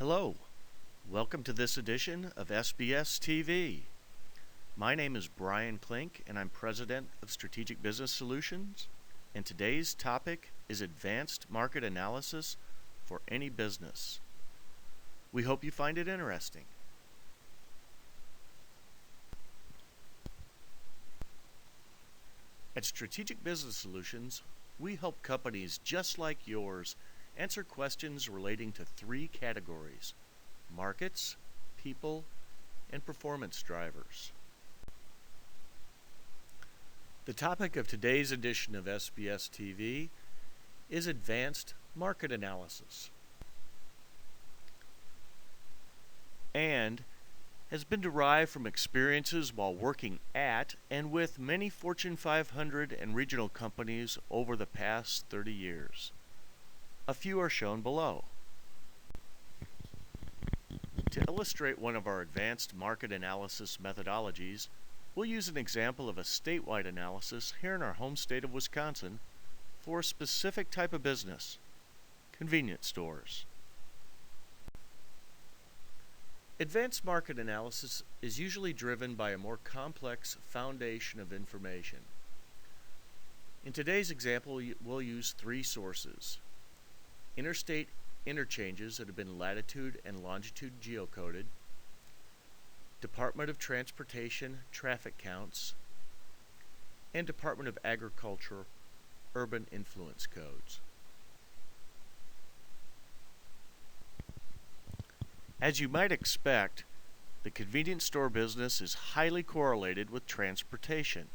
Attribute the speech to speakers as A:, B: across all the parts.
A: Hello, welcome to this edition of SBS TV. My name is Brian Klink and I'm President of Strategic Business Solutions, and today's topic is advanced market analysis for any business. We hope you find it interesting. At Strategic Business Solutions, we help companies just like yours answer questions relating to three categories: markets, people, and performance drivers. The topic of today's edition of SBS TV is advanced market analysis, and has been derived from experiences while working at and with many Fortune 500 and regional companies over the past 30 years. A few are shown below. To illustrate one of our advanced market analysis methodologies, we'll use an example of a statewide analysis here in our home state of Wisconsin for a specific type of business: convenience stores. Advanced market analysis is usually driven by a more complex foundation of information. In today's example, we'll use three sources: interstate interchanges that have been latitude and longitude geocoded, Department of Transportation traffic counts, and Department of Agriculture urban influence codes. As you might expect, the convenience store business is highly correlated with transportation.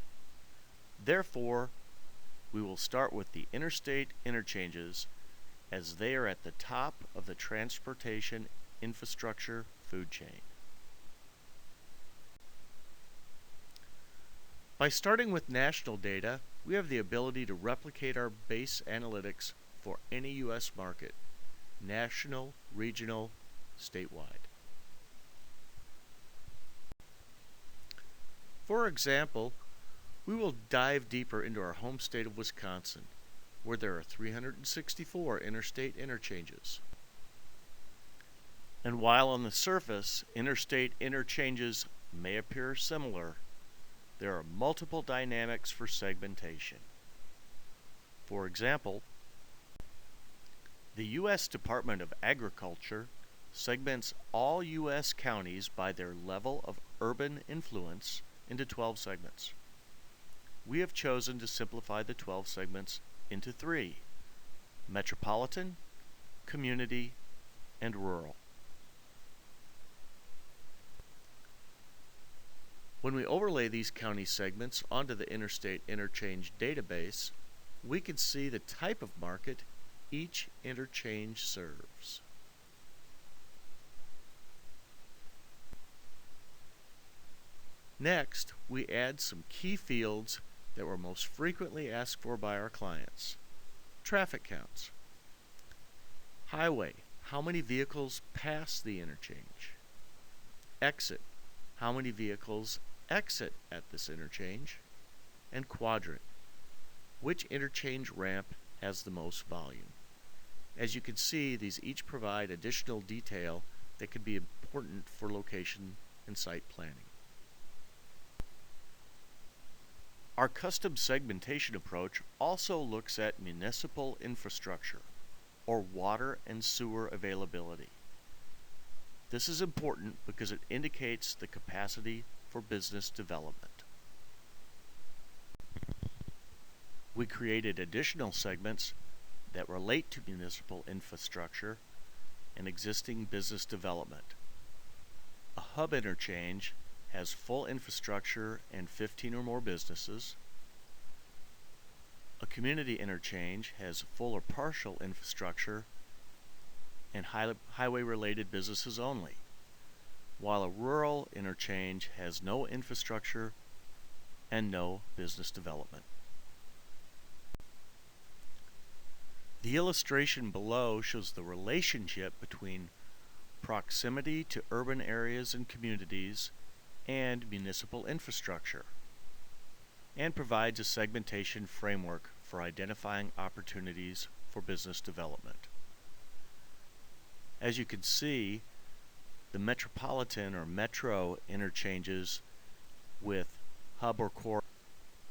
A: Therefore, we will start with the interstate interchanges, as they are at the top of the transportation infrastructure food chain. By starting with national data, we have the ability to replicate our base analytics for any U.S. market: national, regional, statewide. For example, we will dive deeper into our home state of Wisconsin, where there are 364 interstate interchanges. And while on the surface, interstate interchanges may appear similar, there are multiple dynamics for segmentation. For example, the U.S. Department of Agriculture segments all U.S. counties by their level of urban influence into 12 segments. We have chosen to simplify the 12 segments into three: metropolitan, community, and rural. When we overlay these county segments onto the interstate interchange database, we can see the type of market each interchange serves. Next, we add some key fields that were most frequently asked for by our clients. Traffic counts. Highway: how many vehicles pass the interchange? Exit: how many vehicles exit at this interchange? And quadrant: which interchange ramp has the most volume? As you can see, these each provide additional detail that can be important for location and site planning. Our custom segmentation approach also looks at municipal infrastructure, or water and sewer availability. This is important because it indicates the capacity for business development. We created additional segments that relate to municipal infrastructure and existing business development. A hub interchange has full infrastructure and 15 or more businesses. A community interchange has full or partial infrastructure and highway-related businesses only, while a rural interchange has no infrastructure and no business development. The illustration below shows the relationship between proximity to urban areas and communities and municipal infrastructure, and provides a segmentation framework for identifying opportunities for business development. As you can see, the metropolitan or metro interchanges with hub or core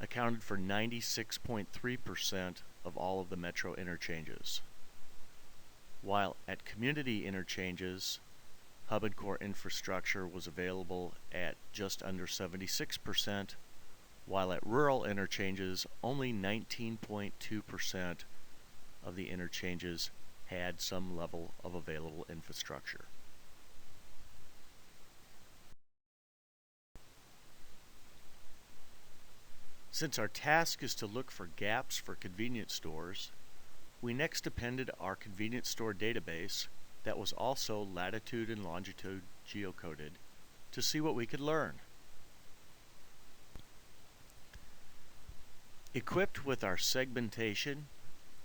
A: accounted for 96.3% of all of the metro interchanges, while at community interchanges, hub and core infrastructure was available at just under 76%, while at rural interchanges, only 19.2% of the interchanges had some level of available infrastructure. Since our task is to look for gaps for convenience stores, we next appended our convenience store database that was also latitude and longitude geocoded to see what we could learn. Equipped with our segmentation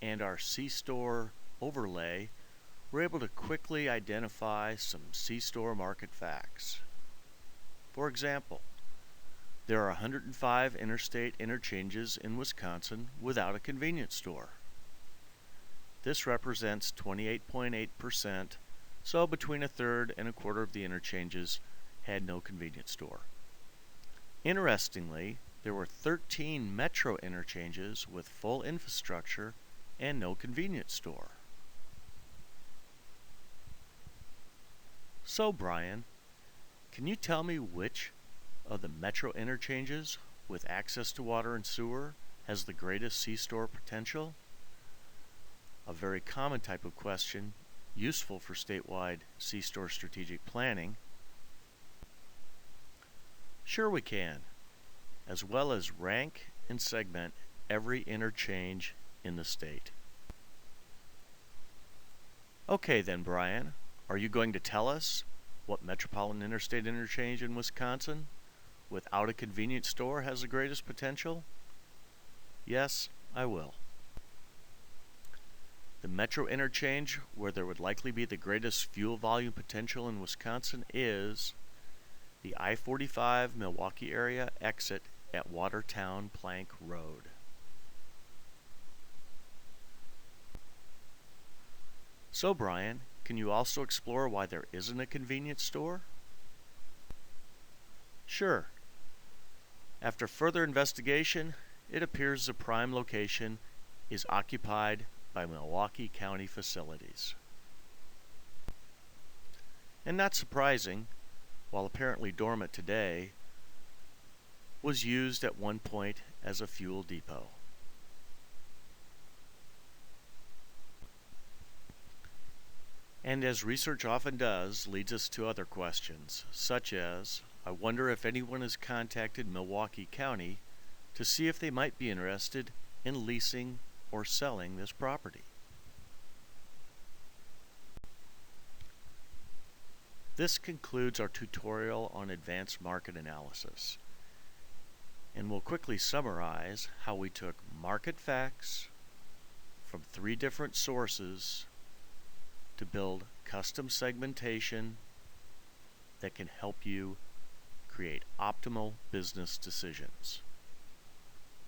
A: and our C-store overlay, we're able to quickly identify some C-store market facts. For example, there are 105 interstate interchanges in Wisconsin without a convenience store. This represents 28.8%, so between a third and a quarter of the interchanges had no convenience store. Interestingly, there were 13 metro interchanges with full infrastructure and no convenience store. So, Brian, can you tell me which of the metro interchanges with access to water and sewer has the greatest C-store potential? A very common type of question, useful for statewide C-store strategic planning. Sure we can, as well as rank and segment every interchange in the state. Okay then, Brian, are you going to tell us what metropolitan interstate interchange in Wisconsin without a convenience store has the greatest potential? Yes, I will. The metro interchange where there would likely be the greatest fuel volume potential in Wisconsin is the I-45 Milwaukee area exit at Watertown Plank Road. So, Brian, can you also explore why there isn't a convenience store? Sure. After further investigation, it appears the prime location is occupied by Milwaukee County facilities. And not surprising, while apparently dormant today, was used at one point as a fuel depot. And as research often does, leads us to other questions, such as, I wonder if anyone has contacted Milwaukee County to see if they might be interested in leasing or selling this property. This concludes our tutorial on advanced market analysis, and we'll quickly summarize how we took market facts from 3 different sources to build custom segmentation that can help you create optimal business decisions.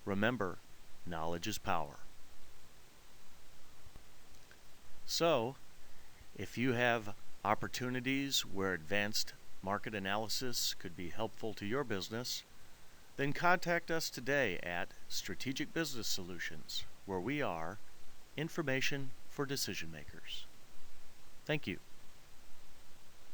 A: Remember, knowledge is power. So, if you have opportunities where advanced market analysis could be helpful to your business, then contact us today at Strategic Business Solutions, where we are information for decision makers. Thank you.